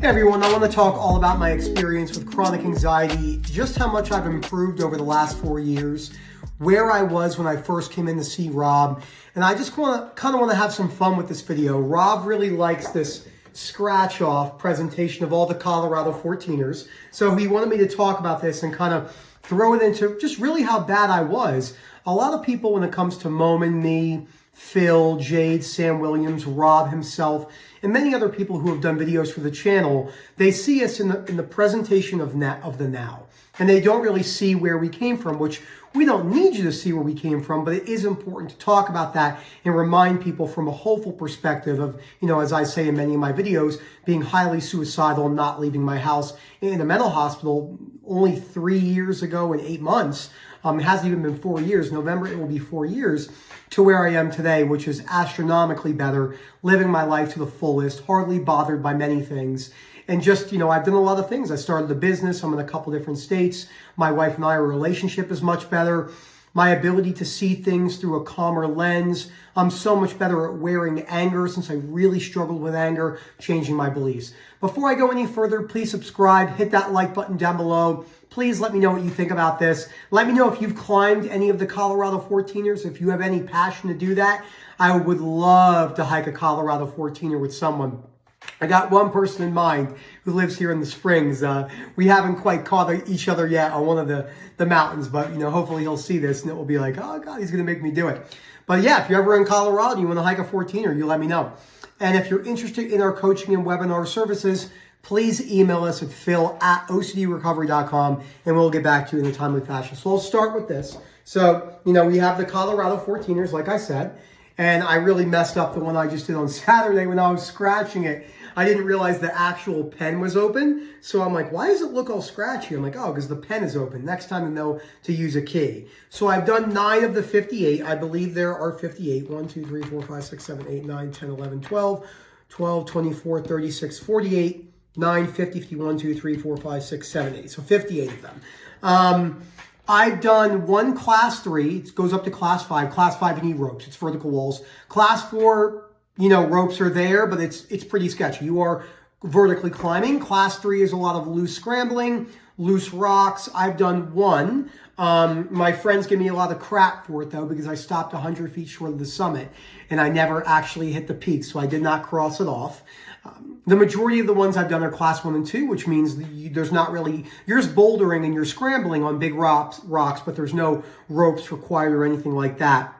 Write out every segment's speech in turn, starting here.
Hey everyone, I want to talk all about my experience with chronic anxiety, just how much I've improved over the last 4 years, where I was when I first came in to see Rob, and I just kind of want to have some fun with this video. Rob really likes this scratch-off presentation of all the Colorado 14ers, so he wanted me to talk about this and kind of throw it into just really how bad I was. A lot of people, when it comes to Momin, me, Phil, Jade, Sam Williams, Rob himself, and many other people who have done videos for the channel, they see us in the presentation of the now. And they don't really see where we came from, which we don't need you to see where we came from, but it is important to talk about that and remind people from a hopeful perspective of, as I say in many of my videos, being highly suicidal and not leaving my house in a mental hospital only 3 years ago and 8 months. It hasn't even been 4 years. November, it will be 4 years to where I am today, which is astronomically better, living my life to the fullest, hardly bothered by many things. And just, I've done a lot of things. I started a business. I'm in a couple different states. My wife and I, our relationship is much better. My ability to see things through a calmer lens. I'm so much better at wearing anger since I really struggled with anger, changing my beliefs. Before I go any further, please subscribe, hit that like button down below. Please let me know what you think about this. Let me know if you've climbed any of the Colorado 14ers. If you have any passion to do that, I would love to hike a Colorado 14er with someone. I got one person in mind who lives here in the Springs. We haven't quite caught each other yet on one of the mountains, but hopefully he'll see this and it will be like, oh God, he's going to make me do it. But yeah, if you're ever in Colorado and you want to hike a 14er, you let me know. And if you're interested in our coaching and webinar services, please email us at phil@ocdrecovery.com and we'll get back to you in a timely fashion. So I'll start with this. So, we have the Colorado 14ers, like I said, and I really messed up the one I just did on Saturday when I was scratching it. I didn't realize the actual pen was open. So I'm like, why does it look all scratchy? I'm like, oh, because the pen is open. Next time I know to use a key. So I've done 9 of the 58. I believe there are 58. 1, 2, 3, 4, 5, 6, 7, 8, 9, 10, 11, 12, 24, 36, 48, 9, 50, 51, 2, 3, 4, 5, 6, 7, 8. So 58 of them. I've done one class 3. It goes up to class 5. Class 5, you need ropes. It's vertical walls. Class 4, ropes are there, but it's pretty sketchy. You are vertically climbing. Class 3 is a lot of loose scrambling, loose rocks. I've done one. My friends give me a lot of crap for it, though, because I stopped 100 feet short of the summit, and I never actually hit the peak, so I did not cross it off. The majority of the ones I've done are class 1 and 2, which means there's not really, you're just bouldering and you're scrambling on big rocks, but there's no ropes required or anything like that.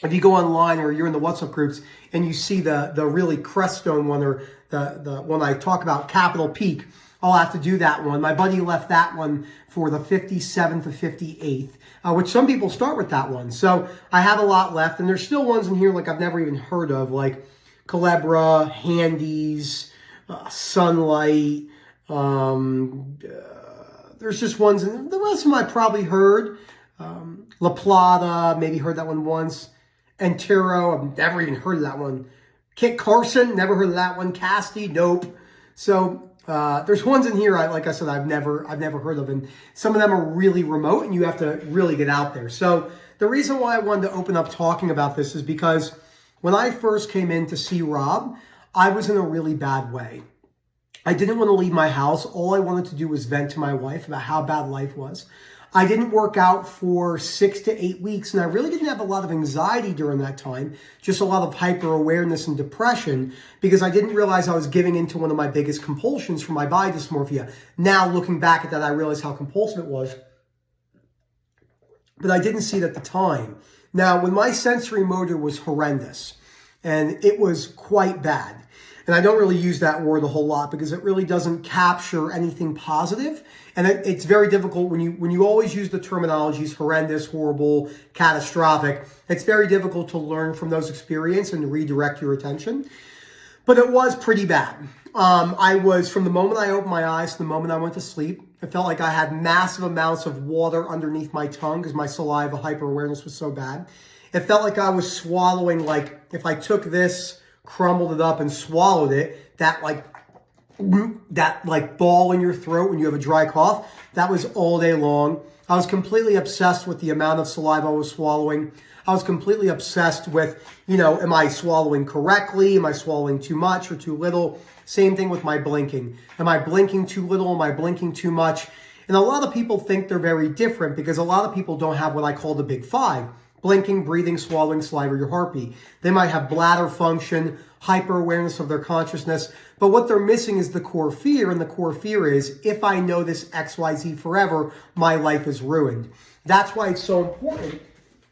If you go online or you're in the WhatsApp groups and you see the really creststone one or the one I talk about, Capitol Peak, I'll have to do that one. My buddy left that one for the 57th to 58th, which some people start with that one. So I have a lot left, and there's still ones in here like I've never even heard of, like Culebra, Handies, Sunlight. There's just ones, and the rest of them I probably heard. La Plata, maybe heard that one once. Antero, I've never even heard of that one. Kit Carson, never heard of that one. Casti, nope. So there's ones in here, like I said, I've never heard of, and some of them are really remote, and you have to really get out there. So the reason why I wanted to open up talking about this is because when I first came in to see Rob, I was in a really bad way. I didn't want to leave my house. All I wanted to do was vent to my wife about how bad life was. I didn't work out for 6 to 8 weeks, and I really didn't have a lot of anxiety during that time, just a lot of hyper-awareness and depression, because I didn't realize I was giving into one of my biggest compulsions for my body dysmorphia. Now, looking back at that, I realize how compulsive it was, but I didn't see it at the time. Now, when my sensory motor was horrendous, and it was quite bad, and I don't really use that word a whole lot because it really doesn't capture anything positive. And it's very difficult when you always use the terminologies horrendous, horrible, catastrophic. It's very difficult to learn from those experiences and redirect your attention. But it was pretty bad. I was, from the moment I opened my eyes to the moment I went to sleep, it felt like I had massive amounts of water underneath my tongue because my saliva hyper-awareness was so bad. It felt like I was swallowing, like if I took this, crumbled it up and swallowed it, that ball in your throat when you have a dry cough, that was all day long. I was completely obsessed with the amount of saliva I was swallowing. I was completely obsessed with, am I swallowing correctly? Am I swallowing too much or too little? Same thing with my blinking. Am I blinking too little? Am I blinking too much? And a lot of people think they're very different because a lot of people don't have what I call the big five: blinking, breathing, swallowing, saliva, your heartbeat. They might have bladder function, hyper-awareness of their consciousness, but what they're missing is the core fear, and the core fear is, if I know this XYZ forever, my life is ruined. That's why it's so important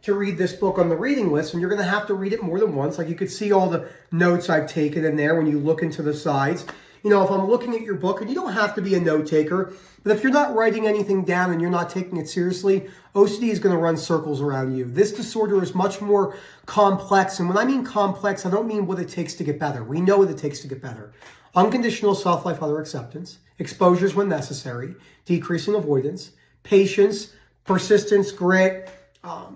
to read this book on the reading list, and you're going to have to read it more than once. Like, you could see all the notes I've taken in there when you look into the sides. If I'm looking at your book, and you don't have to be a note taker, but if you're not writing anything down and you're not taking it seriously, OCD is going to run circles around you. This disorder is much more complex. And when I mean complex, I don't mean what it takes to get better. We know what it takes to get better. Unconditional self-life, other acceptance, exposures when necessary, decreasing avoidance, patience, persistence, grit,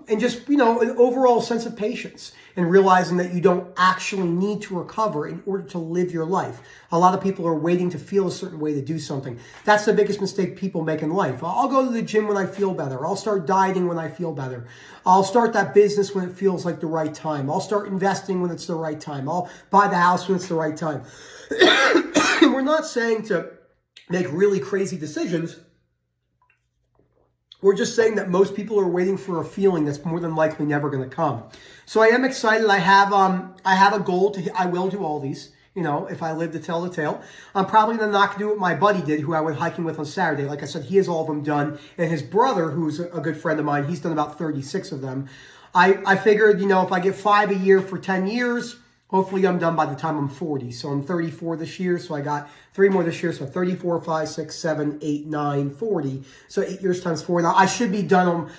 and just, an overall sense of patience and realizing that you don't actually need to recover in order to live your life. A lot of people are waiting to feel a certain way to do something. That's the biggest mistake people make in life. I'll go to the gym when I feel better. I'll start dieting when I feel better. I'll start that business when it feels like the right time. I'll start investing when it's the right time. I'll buy the house when it's the right time. We're not saying to make really crazy decisions. We're just saying that most people are waiting for a feeling that's more than likely never going to come. So I am excited. I have a goal I will do all these, if I live to tell the tale. I'm probably going to not do what my buddy did, who I went hiking with on Saturday. Like I said, he has all of them done. And his brother, who's a good friend of mine, he's done about 36 of them. I figured, if I get 5 a year for 10 years, hopefully I'm done by the time I'm 40. So I'm 34 this year. So I got 3 more this year. So 34, 5, 6, 7, 8, 9, 40. So 8 years times 4. Now I should be done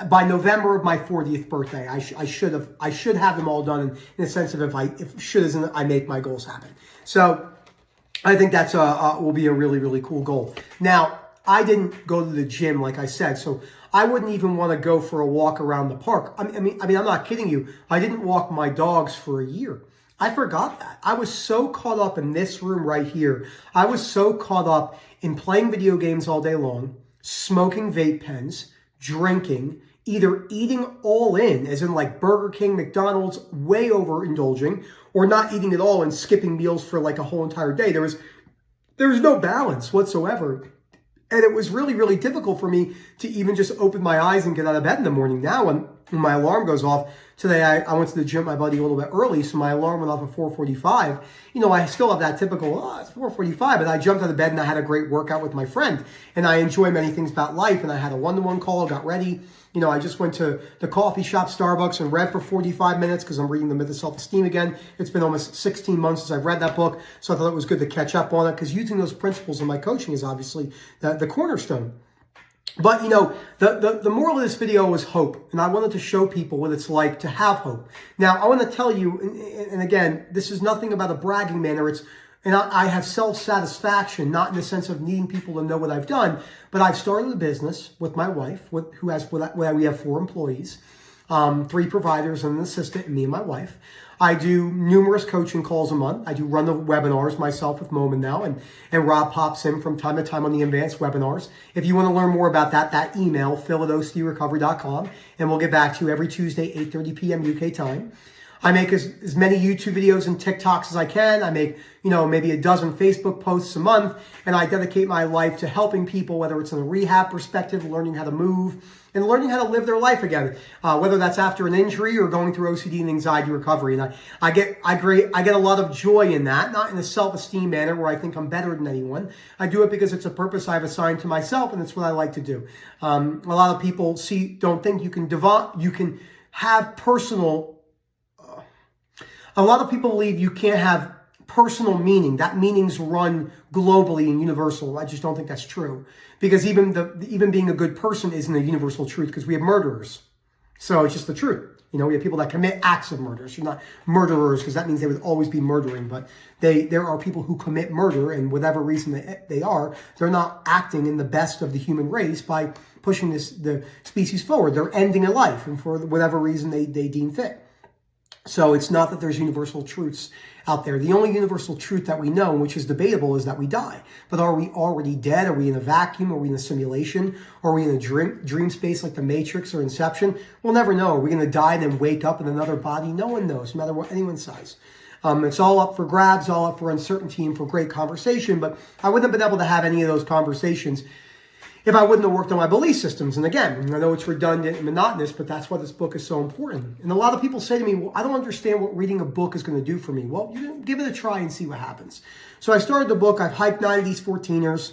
by November of my 40th birthday. I should have them all done in the sense of if should isn't, I make my goals happen. So I think that's will be a really, really cool goal. Now, I didn't go to the gym, like I said, so I wouldn't even want to go for a walk around the park. I mean, I'm not kidding you. I didn't walk my dogs for a year. I forgot that. I was so caught up in this room right here. I was so caught up in playing video games all day long, smoking vape pens, drinking, either eating all in, as in like Burger King, McDonald's, way overindulging, or not eating at all and skipping meals for like a whole entire day. There was no balance whatsoever. And it was really, really difficult for me to even just open my eyes and get out of bed in the morning. Now, when my alarm goes off, today I went to the gym with my buddy a little bit early, so my alarm went off at 4:45. I still have that typical, it's 4:45, but I jumped out of bed and I had a great workout with my friend. And I enjoy many things about life, and I had a one-to-one call, got ready. I just went to the coffee shop, Starbucks, and read for 45 minutes because I'm reading The Myth of Self-Esteem again. It's been almost 16 months since I've read that book, so I thought it was good to catch up on it because using those principles in my coaching is obviously the cornerstone. But, the moral of this video was hope, and I wanted to show people what it's like to have hope. Now, I want to tell you, and again, this is nothing about a bragging manner. And I have self-satisfaction, not in the sense of needing people to know what I've done, but I've started a business with my wife, we have 4 employees, 3 providers and an assistant, and me and my wife. I do numerous coaching calls a month. I do run the webinars myself with Momin now, and Rob pops in from time to time on the advanced webinars. If you want to learn more about that email, phil@ocdrecovery.com, and we'll get back to you every Tuesday, 8:30 p.m. UK time. I make as many YouTube videos and TikToks as I can. I make, maybe a dozen Facebook posts a month, and I dedicate my life to helping people, whether it's in a rehab perspective, learning how to move, and learning how to live their life again, whether that's after an injury or going through OCD and anxiety recovery. And I get a lot of joy in that, not in a self-esteem manner where I think I'm better than anyone. I do it because it's a purpose I've assigned to myself, and it's what I like to do. A lot of people don't think you can have personal. A lot of people believe you can't have personal meaning. That meaning's run globally and universal. I just don't think that's true. Because even being a good person isn't a universal truth, because we have murderers. So it's just the truth. We have people that commit acts of murder. So you're not murderers, because that means they would always be murdering. But there are people who commit murder, and whatever reason they're not acting in the best of the human race by pushing the species forward. They're ending a life, and for whatever reason they deem fit. So it's not that there's universal truths out there. The only universal truth that we know, which is debatable, is that we die. But are we already dead? Are we in a vacuum? Are we in a simulation? Are we in a dream space like the Matrix or Inception? We'll never know. Are we going to die and then wake up in another body? No one knows, no matter what anyone says. It's all up for grabs, all up for uncertainty and for great conversation. But I wouldn't have been able to have any of those conversations if I wouldn't have worked on my belief systems. And again, I know it's redundant and monotonous, but that's why this book is so important. And a lot of people say to me, well, I don't understand what reading a book is going to do for me. Well, you give it a try and see what happens. So I started the book. I've hiked 9 of these 14ers.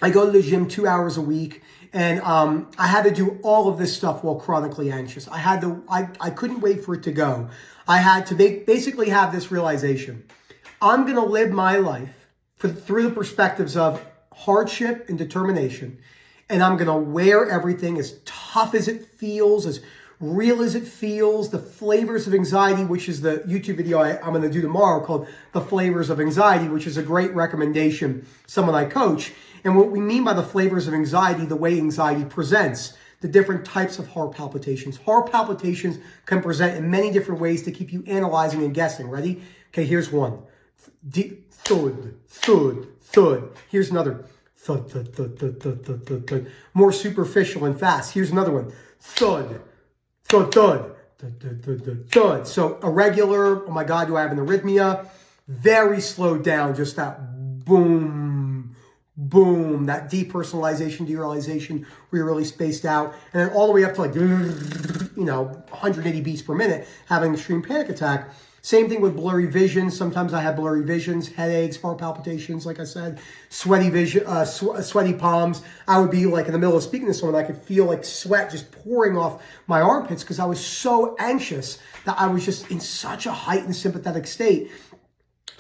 I go to the gym 2 hours a week. And I had to do all of this stuff while chronically anxious. I couldn't wait for it to go. I had to basically have this realization. I'm going to live my life through the perspectives of hardship and determination. And I'm going to wear everything as tough as it feels, as real as it feels. The Flavors of Anxiety, which is the YouTube video I'm going to do tomorrow called The Flavors of Anxiety, which is a great recommendation, someone I coach. And what we mean by the flavors of anxiety, the way anxiety presents, the different types of heart palpitations. Heart palpitations can present in many different ways to keep you analyzing and guessing. Ready? Okay, here's one. Thud, thud, thud. Here's another. Thud, thud, thud, thud, thud, thud, thud, thud. More superficial and fast. Here's another one. Thud, thud, thud, thud, thud, thud, thud, thud. So irregular. Oh my God, do I have an arrhythmia? Very slowed down. Just that boom, boom. That depersonalization, derealization, where you're really spaced out. And then all the way up to like, 180 beats per minute, having an extreme panic attack. Same thing with blurry vision. Sometimes I have blurry visions, headaches, heart palpitations, like I said, sweaty vision, sweaty palms. I would be like in the middle of speaking to someone, I could feel like sweat just pouring off my armpits because I was so anxious that I was just in such a heightened sympathetic state.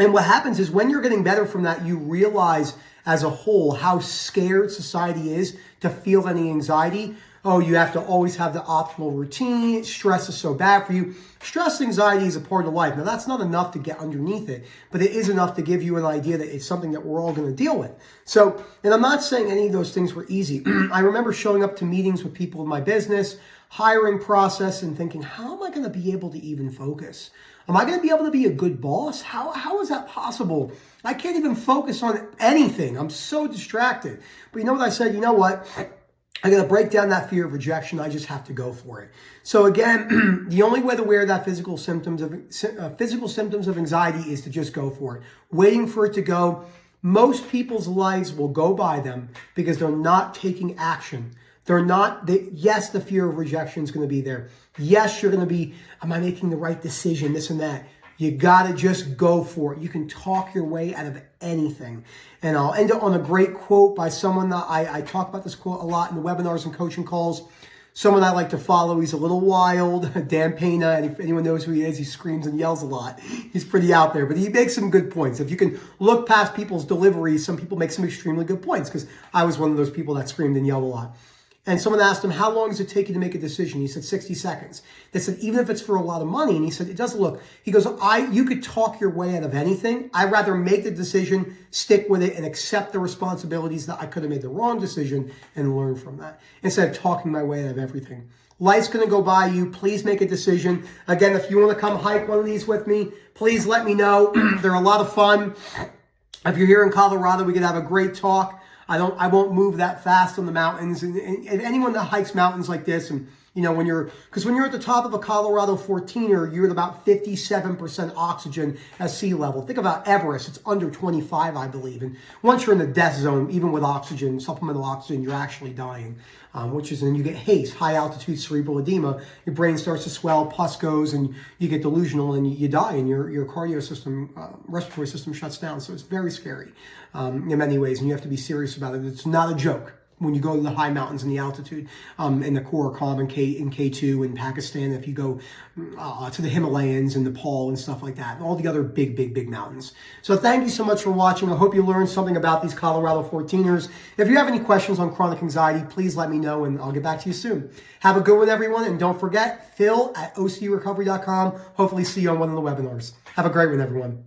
And what happens is when you're getting better from that, you realize as a whole how scared society is to feel any anxiety. Oh, you have to always have the optimal routine. Stress is so bad for you. Stress and anxiety is a part of life. Now, that's not enough to get underneath it, but it is enough to give you an idea that it's something that we're all going to deal with. So, and I'm not saying any of those things were easy. I remember showing up to meetings with people in my business, hiring process, and thinking, how am I going to be able to even focus? Am I going to be able to be a good boss? How is that possible? I can't even focus on anything. I'm so distracted. But you know what I said? You know what? I got to break down that fear of rejection. I just have to go for it. So again, the only way to wear that physical symptoms of anxiety is to just go for it. Waiting for it to go. Most people's lives will go by them because they're not taking action. Yes, the fear of rejection is going to be there. Yes, you're going to be, am I making the right decision? This and that. You got to just go for it. You can talk your way out of anything. And I'll end it on a great quote by someone that I talk about this quote a lot in the webinars and coaching calls. Someone I like to follow. He's a little wild, Dan Pena. And if anyone knows who he is, he screams and yells a lot. He's pretty out there, but he makes some good points. If you can look past people's deliveries, some people make some extremely good points because I was one of those people that screamed and yelled a lot. And someone asked him, how long does it take you to make a decision? He said, 60 seconds. They said, even if it's for a lot of money. And he said, it doesn't look. He goes, you could talk your way out of anything. I'd rather make the decision, stick with it, and accept the responsibilities that I could have made the wrong decision and learn from that instead of talking my way out of everything. Life's going to go by you. Please make a decision. Again, if you want to come hike one of these with me, please let me know. They're a lot of fun. If you're here in Colorado, we could have a great talk. I won't move that fast on the mountains. And anyone that hikes mountains like this, and when you're at the top of a Colorado 14er, you're at about 57% oxygen at sea level. Think about Everest. It's under 25, I believe. And once you're in the death zone, even with oxygen, supplemental oxygen, you're actually dying, then you get HACE, high altitude cerebral edema. Your brain starts to swell, pus goes, and you get delusional and you die, and your cardio system, respiratory system shuts down. So it's very scary in many ways, and you have to be serious about it. It's not a joke. When you go to the high mountains and the altitude, in the Korakam and K2 in Pakistan, if you go to the Himalayas and Nepal and stuff like that, all the other big mountains. So thank you so much for watching. I hope you learned something about these Colorado 14ers. If you have any questions on chronic anxiety, please let me know and I'll get back to you soon. Have a good one, everyone. And don't forget, Phil at OCDrecovery.com. Hopefully see you on one of the webinars. Have a great one, everyone.